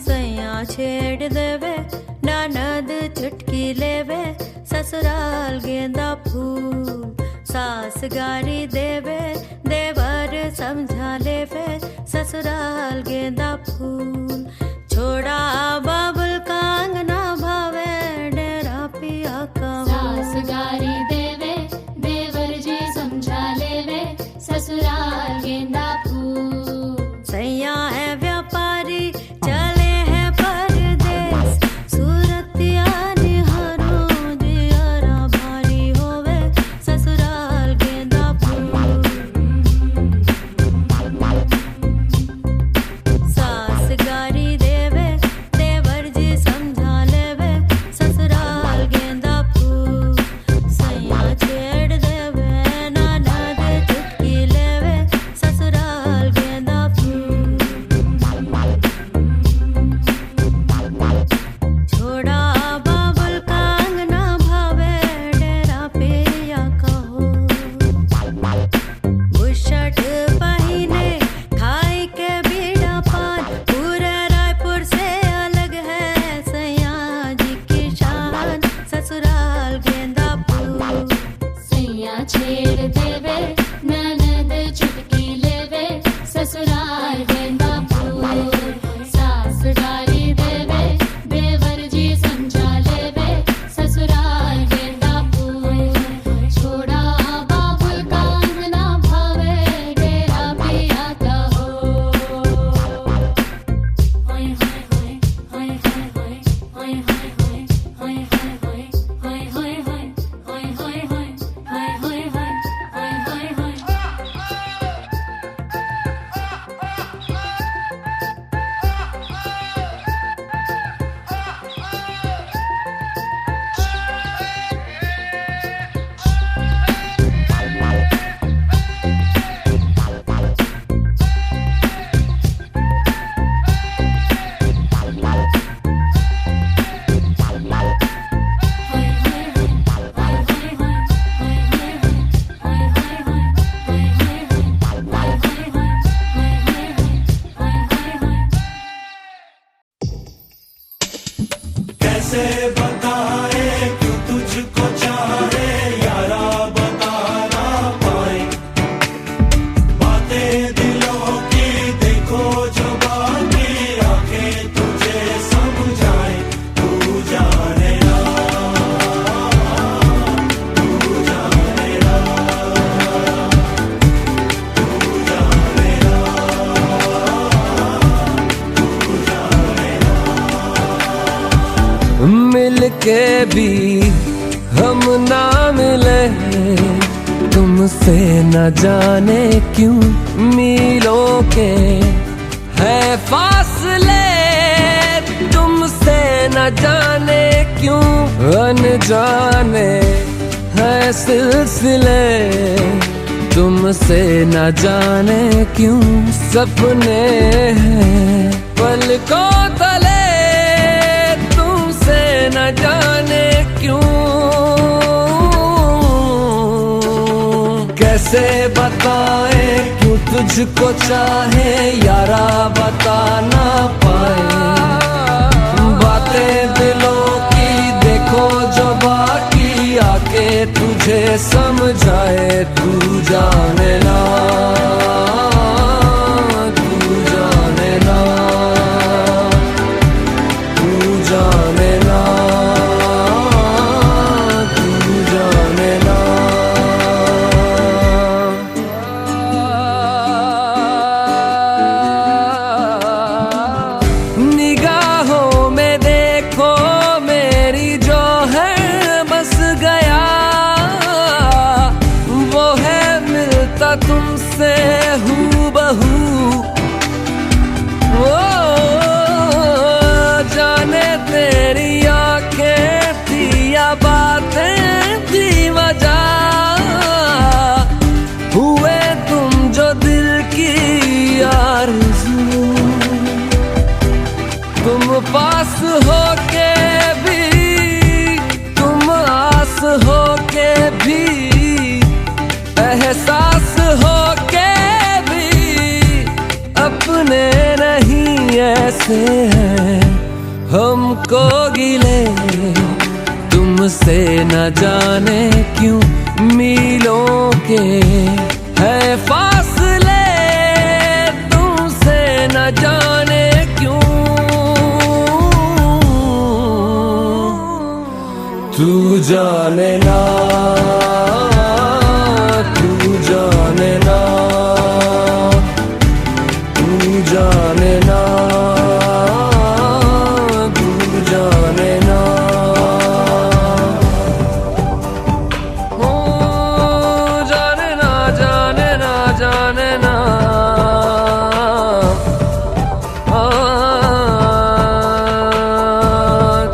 सैया छेड़ देवे ननद चुटकी लेवे ससुराल गेंदा फूल सास गारी देवे देवर समझा लेवे ससुराल गेंदा फूल छोड़ा बाबुल का अंगना भावे डेरा पिया का सास गारी देवे देवर जी समझा लेवे ससुराल गेंदा फूल सैया है व्यापारी चले हैं परदेस सूरतिया निहारो जियारा भारी होवे ससुराल गेंदा फूल सास गारी देवे देवर जी समझा लेवे ससुराल गेंदा फूल सैया छेड़ देवे ननद चुटकी लेवे ससुराल गेंदा फूल छोड़ा बाबुल का अंगना भावे डेरा पिया कहो बुशर्ट पहिने खाई के बीड़ा पान पूरे रायपुर से अलग है सैया जी की शान ससुराल गेंदा फूल सैया छेड़ देवे ननद चुटकी लेवे ससुराल गेंदा फूल सास गारी देवे देवर जी समझा लेवे ससुराल गेंदा फूल छोड़ा बाबुल का अंगना भावे डेरा पिया का कैसे बताए क्यों तुझको चाहे यारा बता ना पाए बातें दिलों की देखो जो बाकी आंखें तुझे समझाए तू जाने ना तू जाने ना तू जाने ना तू जाने मिल के भी हम ना मिले तुमसे न जाने क्यों मीलों के है फासले तुमसे न जाने क्यों अनजाने है सिलसिले तुमसे न जाने क्यों सपने हैं पलकों तले तुमसे न जाने क्यों कैसे बताए क्यों तुझको चाहे यारा बता ना पाए बातें दिलों की देखो जो बाकी आके तुझे समझाए तू जाने ना तू जाने ना तू जाने ना तू जाने ना निगाहों में देखो मेरी जो है बस गया वो है मिलता तुमसे हूबहू ओ जाने तेरी आंखें थी या बातें थी वजह हुए तुम जो दिल की आरज़ू तुम पास हो के भी तुम आस हो के भी एहसास हो के भी अपने नहीं ऐसे हैं हमको गिले तुमसे न जाने क्यों मीलों के है फासले तुमसे न जाने क्यों तू जाने ना तू जाने ना तू जाने ना तू जाने ना ओ जाने ना जाने ना जाने ना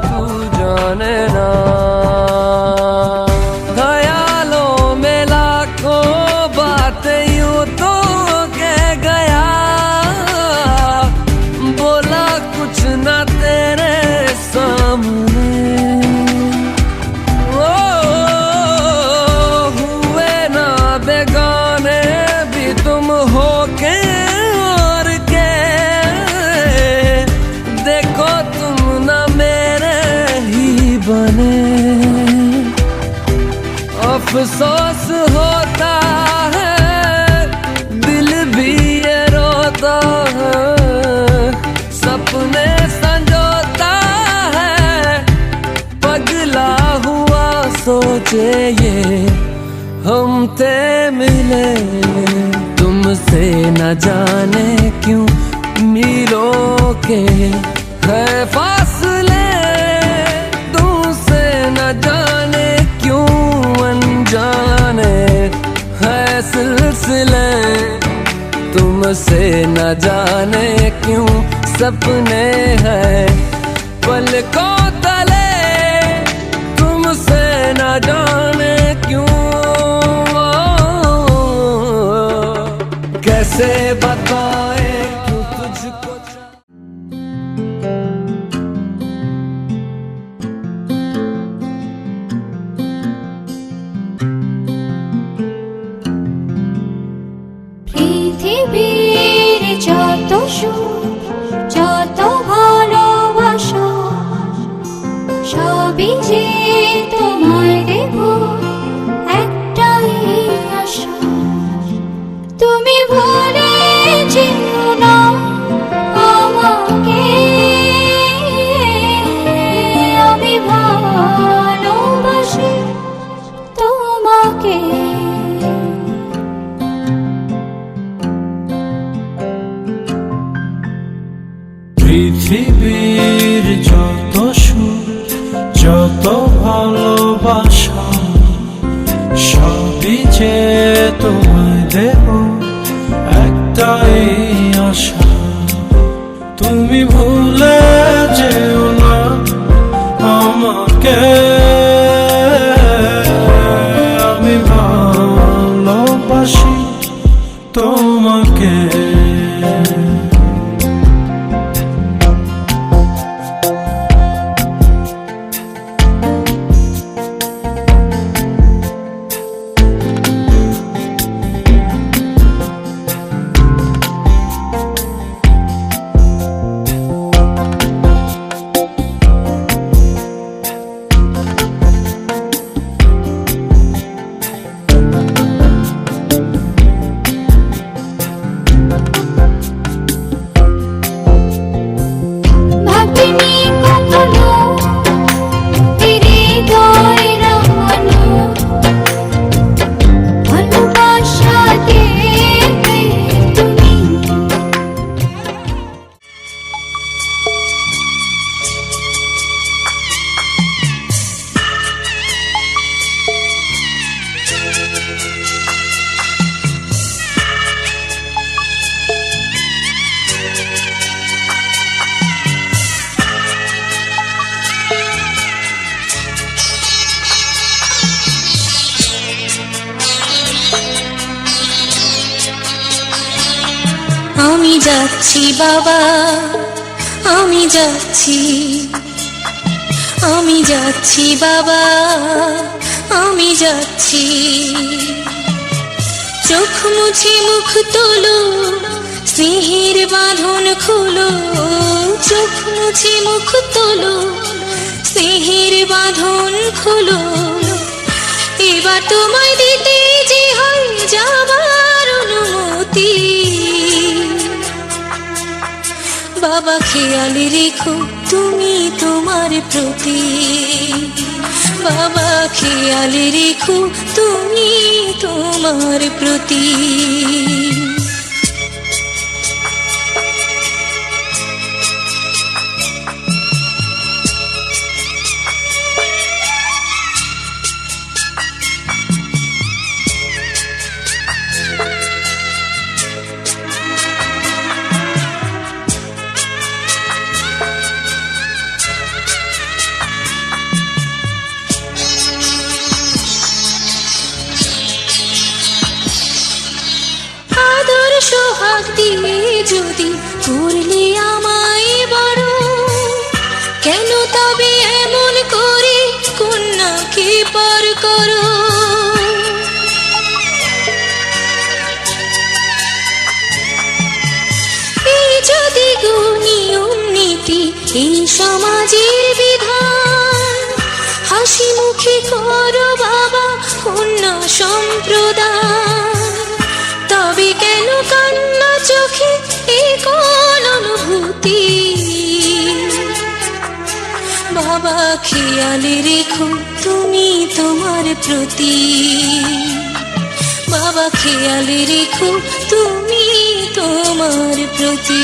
तू जाने ना अफसोस होता है दिल भी ये रोता है सपने संजोता है पगला हुआ सोचे ये हम ते मिले तुमसे न जाने क्यों मीलों के है फासले तुमसे न जाने क्यों अनजाने है सिलसिले तुमसे न जाने क्यों सपने हैं पलकों तले तुमसे न जाने क्यों कैसे बताए क्यों तुझको পৃথিবীর যত সুখ যত ভালোবাসা সবই যে তোমায় দেব একটাই আশা তুমি ভুলে যেও না আমাকে আমি ভালোবাসি তোমাকে পৃথিবীর যত সুখ যত ভালোবাসা সবই যে তোমায় দেব একটাই আশা তুমি ভুলে যেও না আমাকে আমি ভালোবাসি তোমাকে আমি যাচ্ছি বাবা আমি যাচ্ছি বাবা আমি যাচ্ছি। চোখ মুছে মুখ তোলো, স্নেহের বাঁধন খোলো। চোখ মুছে মুখ তোলো, স্নেহের বাঁধন খোলো। এবার তোমায় দিতে যে হয় যাবার অনুমতি। বাবা খেয়াল রেখো তুমি তোমার প্রতি। বাবা খেয়াল রেখো তুমি তোমার প্রতি। সোহাগ দিয়ে যদি করলে আমায় বড়, কেন তবে এমন করে কন্যাকে পর করো? এই যদি গো নিয়ম নীতি, এই সমাজের বিধান, হাসি মুখে করো বাবা কন্যা সম্প্রদান। তবে কেন কান্না চোখে এ কোন অনুভূতি? বাবা খেয়াল রেখো তুমি তোমার প্রতি। বাবা খেয়াল রেখো তুমি তোমার প্রতি।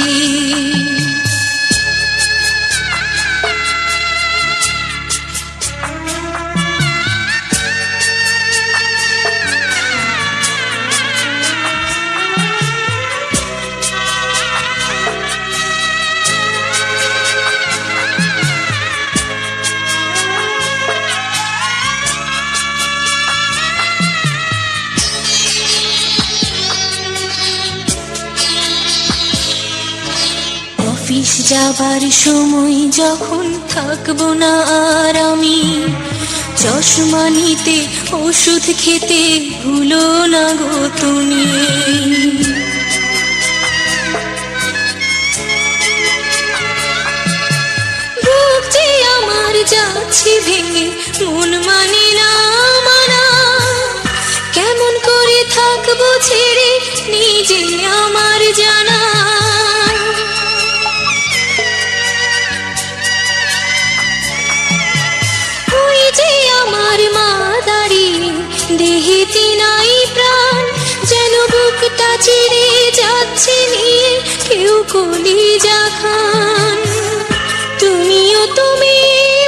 অফিস যাবার সময় যখন থাকবো না আর আমি, চশমা নিতে ওষুধ খেতে ভুলো না গো তুমি। বুক যে আমার যাচ্ছে ভেঙে, মন মানে না মানা। কেমন করে থাকবো ছেড়ে নিজে আমার জানা। আমার মা দাঁড়িয়ে দেহেতে নাই প্রাণ, যেন বুকটা চিরে যাচ্ছে নিয়ে কেউ কলিজা খান। তুমিও তুমি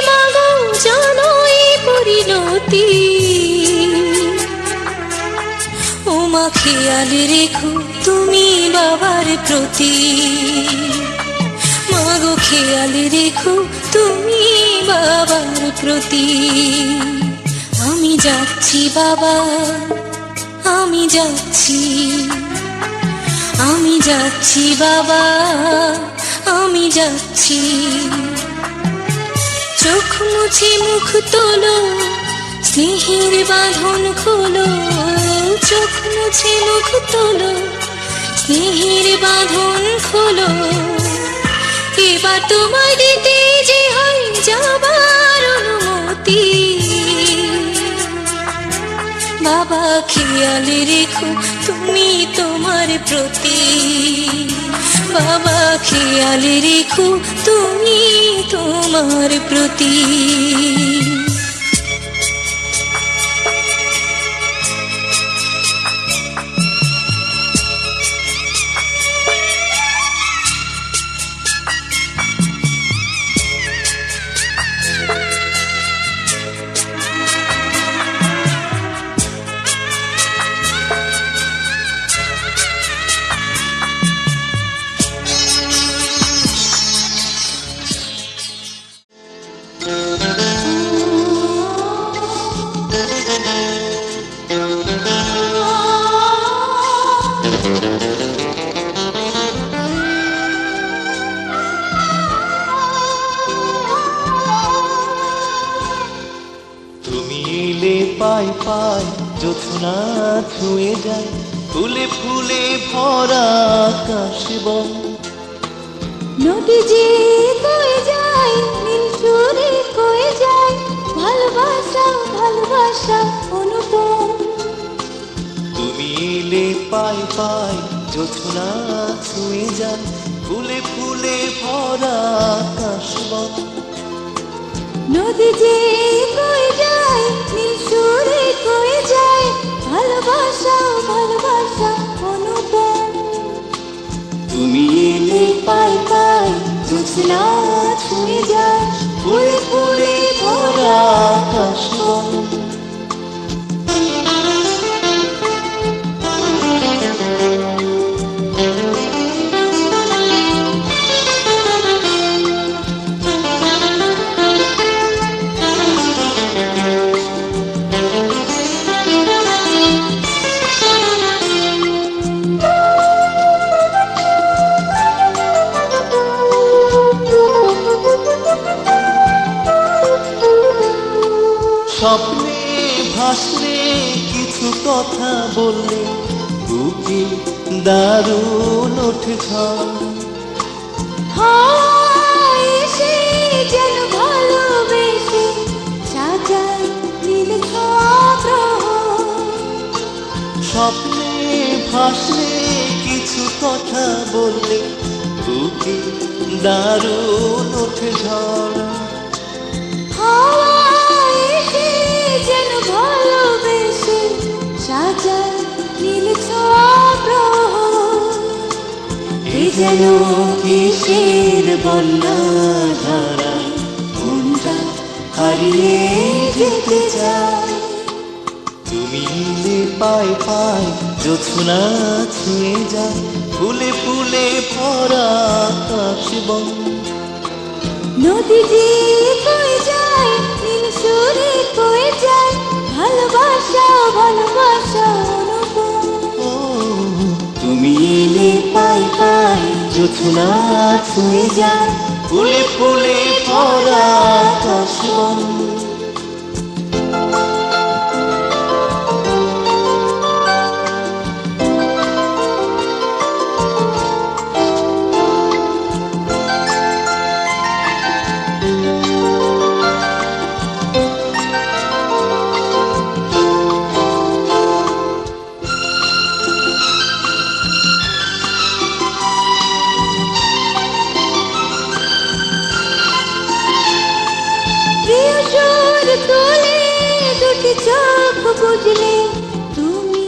মাগো জানো এই পরিণতি। ও মা খেয়াল রেখো তুমি বাবার প্রতি। মাগো খেয়াল রেখো তুমি বাবার প্রতি। আমি যাচ্ছি বাবা, আমি যাচ্ছি। আমি যাচ্ছি বাবা, আমি যাচ্ছি। চোখ মুছে মুখ তোলো, স্নেহের বাঁধন খোলো। চোখ মুছে মুখ তোলো, স্নেহের বাঁধন খোলো। এবার তোমায় দিতে যে হয় যাবার অনুমতি। বাবা খেয়াল রেখো তুমি তোমার প্রতি। বাবা খেয়াল রেখো তুমি তোমার প্রতি। পাই পাই জোছনা ছুঁয়ে যায় ফুলে ফুলে ভরা আকাশ বন নদী যে কয়ে যায় নীল সুরে কয়ে যায় ভালোবাসা ভালোবাসা অনুপম তুমি এলে পাই পাই জোছনা ছুঁয়ে যায় ফুলে ফুলে ভরা আকাশ বন নদী যে কয়ে যায় নীল সুরে কয়ে যায় ভালোবাসা ভালোবাসা অনুপম তুমি এলে পাই পাই জোছনা ছুঁয়ে যায় ফুলে ফুলে ভরা আকাশ বন স্বপ্নে ভাসলে কিছু কথা বললে বুকে দারুণ ওঠে ঝড় হায় সে যেন ভালোবেসে সাজায় নীল প্রহর স্বপ্নে ভাসলে কিছু কথা বললে বুকে দারুণ ওঠে ঝড় হায় সে যেন ভালোবেসে সাজায় নীল প্রহর এ যেন কিসের বন্যা ধারা মনটা হারিয়ে যেতে চায় তুমি এলে পাই পাই জোছনা ছুঁয়ে যায় ফুলে ফুলে ভরা আকাশ বন নদী যে কয়ে যায় নীল সুরে কয়ে যায় ভালোবাসা ভালোবাসা অনুপম ও তুমি এলে পাই পাই জোছনা ছুঁয়ে যায় ফুলে ফুলে ভরা আকাশ বন প্রিয় সুর তোলে দুটি চোখ বুঝলে তুমি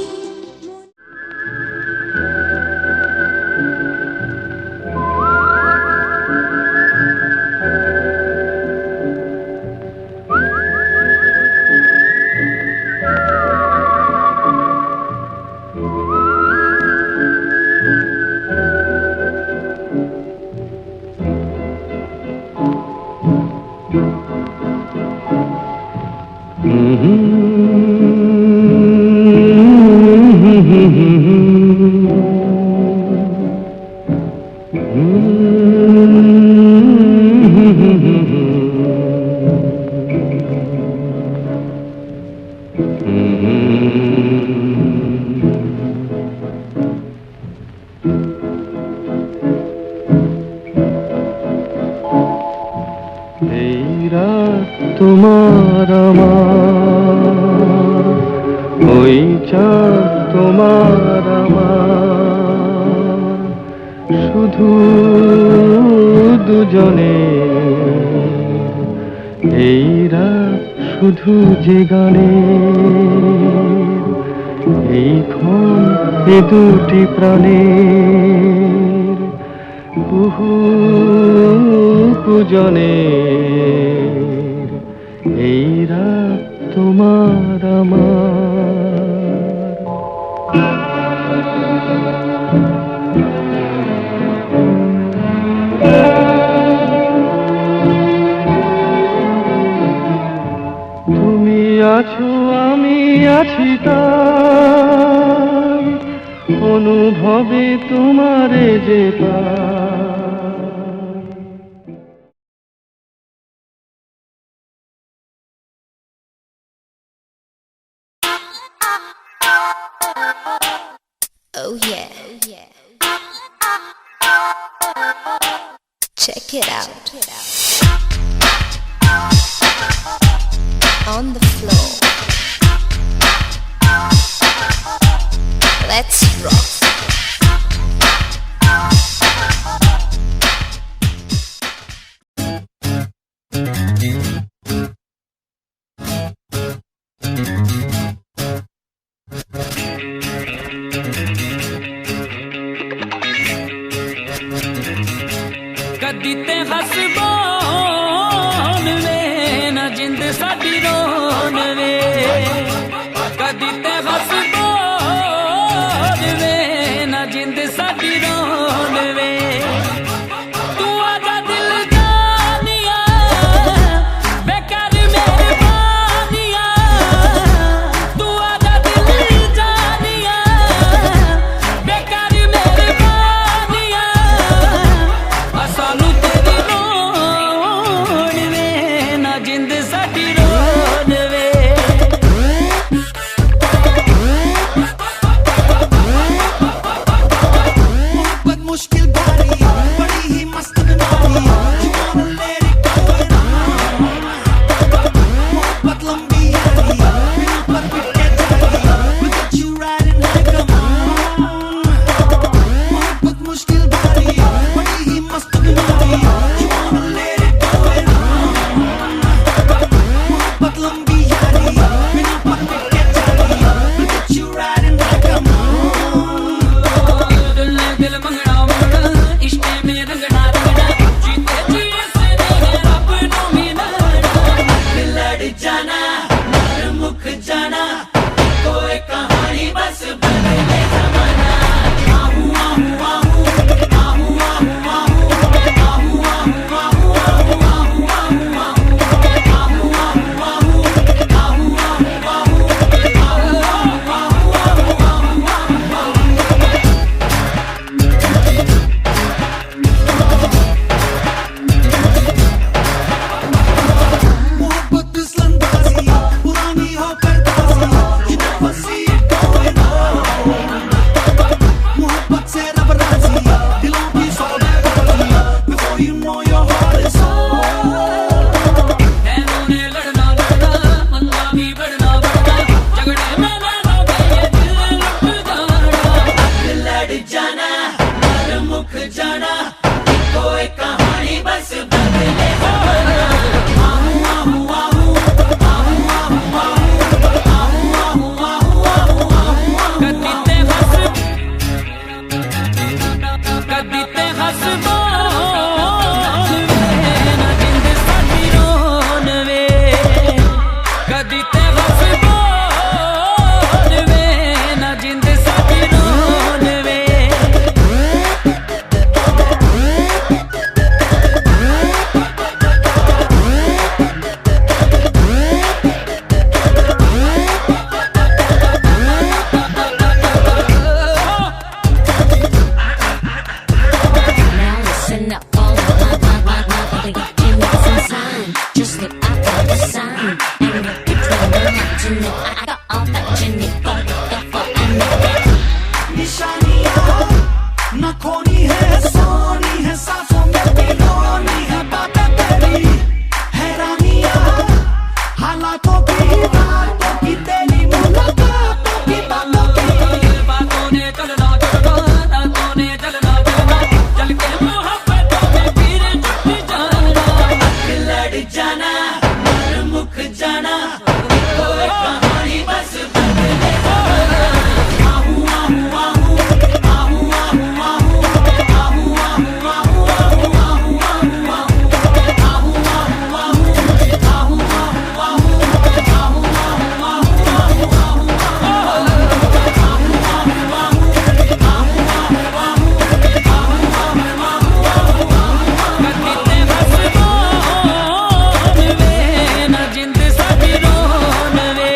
এই রাত তোমার আমার ওই চাঁদ তোমার আমার শুধু দুজনে এই রাত শুধু যে গানে এই ক্ষণ এ দুটি প্রাণের বহু পূজনের এই রাত তোমার আমার তুমি আছো আমি আছি তাই অনুভবে তোমারে যে পাই Oh yeah. Check it out. On the floor. Let's rock. कदी ते हसबान वे ना जिंद साडी रोन वे कदी ते हसबान वे ना जिंद साडी रोन वे तू आजा दिल जानिया बेकार मेहरबानिया तू आजा दिल जानिया बेकार मेहरबानिया सानू तेरी रोन वे ना जिंद साडी रोन वे मोहब्बत मुश्किल भारी बड़ी ही मस्त बीमारी You wanna let it go and मोहब्बत लंबी यारी बिना पर पिटे जारी We got you riding like a मोहब्बत मुश्किल भारी बड़ी ही मस्त बीमारी You wanna let it go and मोहब्बत लंबी यारी बिना पर पिटे जारी We got you riding like a दिल ने दिल मंगना मंगना इश्क में रंगना रंगना जीते जी से रब नू मिलना लड़ जाना मर मुख जाना कोई कहानी बस बदले जमाना आहू आहू आहू आहू आहू आहू आहू आहू आहू आहू मोहब्बत फिसलंदाजी पुरानी होकर ताजी You never see it going on मोहब्बत से रब राजी दिलों की सौदेबाजी Before you know your heart is sold नैनों ने लड़ना लड़ना मल्ला भी बढ़ना बढ़ना झगड़े में नैनों के ये दिल लुट जाना लड़ जाना मर मुख जाना कोई कहानी बस बदले जमाना आहू आहू आहू आहू आहू आहू आहू आहू आहू कदी ते हसबान वे ना जिंद साडी रोन वे कदी ते हसबान वे ना जिंद साडी रोन वे Now listen up, all the you need some sign. Just look out for the sign. And you're between the lines. You know I got all that you need. Got the fuck and निशानियाँ न खोनी है सोनी है सांसों में पिलोनी है बातें तेरी हैरानियाँ हालातों की बातों की तेरी मुलाकातों की बातों की बातों ने चलना चलना रातों ने चलना चलना चल के मोहब्बतों में फिर जुट जाना लड़ जाना मर मुख जाना कोई कहानी बस बदले जमाना आहू आहू आहू आहू आहू आहू आहू आहू आहू आहू कदी ते हसबान वे ना जिंद साडी रोन वे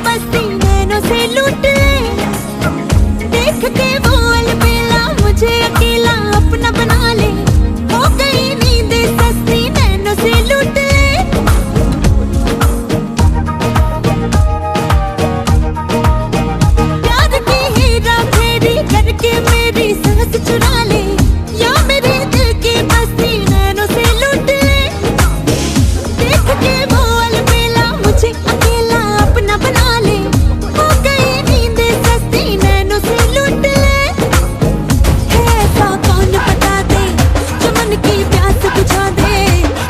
बस्ती नैनों से लूट ले, देख के वो अलबेला मुझे अकेला अपना बना ले, हो गई नींद सस्ती नैनों से लूट ले। प्यार की हीरा फेरी करके मेरी सांस चुरा ले, या मेरे दिल की बस्ती नैनों से लूट ले, देख के वो अलबेला मुझे अकेला अपना बना ले, हो गई नींद सस्ती नैनों से लूट ले। है ऐसा कौन बता दे जो मन की प्यास बुझा दे,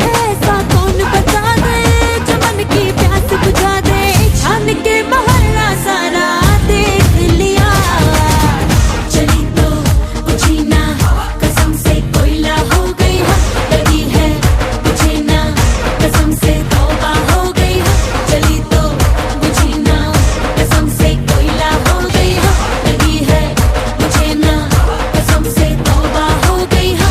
है ऐसा कौन बता दे जो मन की प्यास बुझा दे, छान के मोहल्ला सारा देख लिया, चली तो बुझी ना कसम से कोयला हो गई है, लगी है बुझे ना कसम से तौबा हो गई है, चली तो बुझी ना कसम से कोयला हो गई है, लगी है बुझे ना कसम से तौबा हो गई है।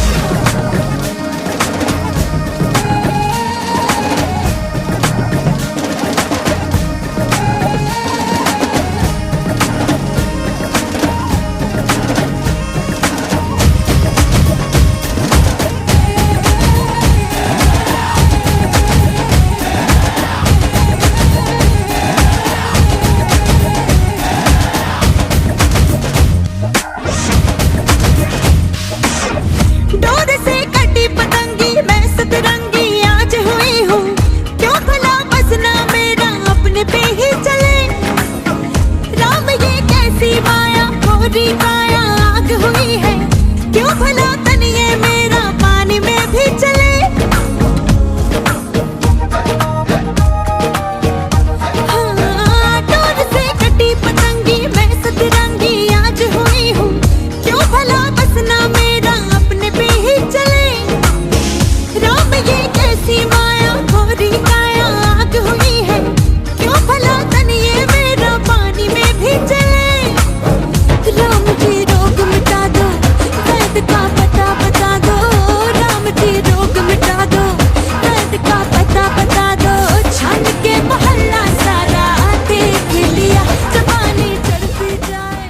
डोर से कटी पतंगी मैं सतरंगी आज हुई हूँ, क्यों भला बसना मेरा अपने पे ही चले, राम ये कैसी माया होरी काया आग हुई है, क्यों भला तन ये मेरा पानी में भी चले। हाँ, डोर से कटी पतंगी मैं सतरंगी आज हुई हूँ, क्यों भला बसना मेरा अपने पे ही चले, राम ये कैसी माया होरी काया आग हुई है, क्यों भला तन ये मेरा पानी में भी चले। राम जी रोग मिटा दो, वैद का पता बता दो, राम जी रोग मिटा दो, वैद का पता बता दो, छान के मोहल्ला सारा देख लिया, जवानी चढ़ती जाए।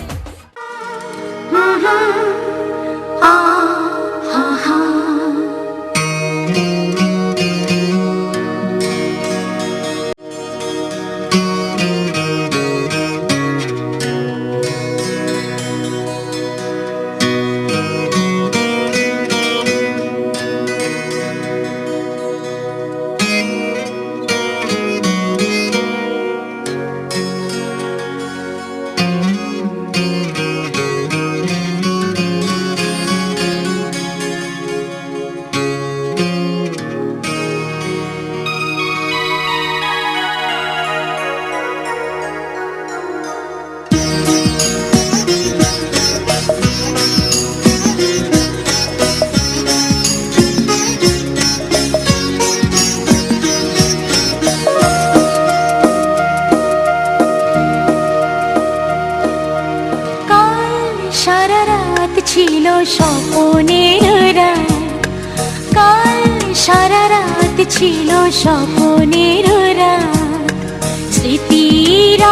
সারা রাত ছিল স্বপ্নের রাত, কাল সারা রাত ছিল স্বপ্নের রাত, স্মৃতিরা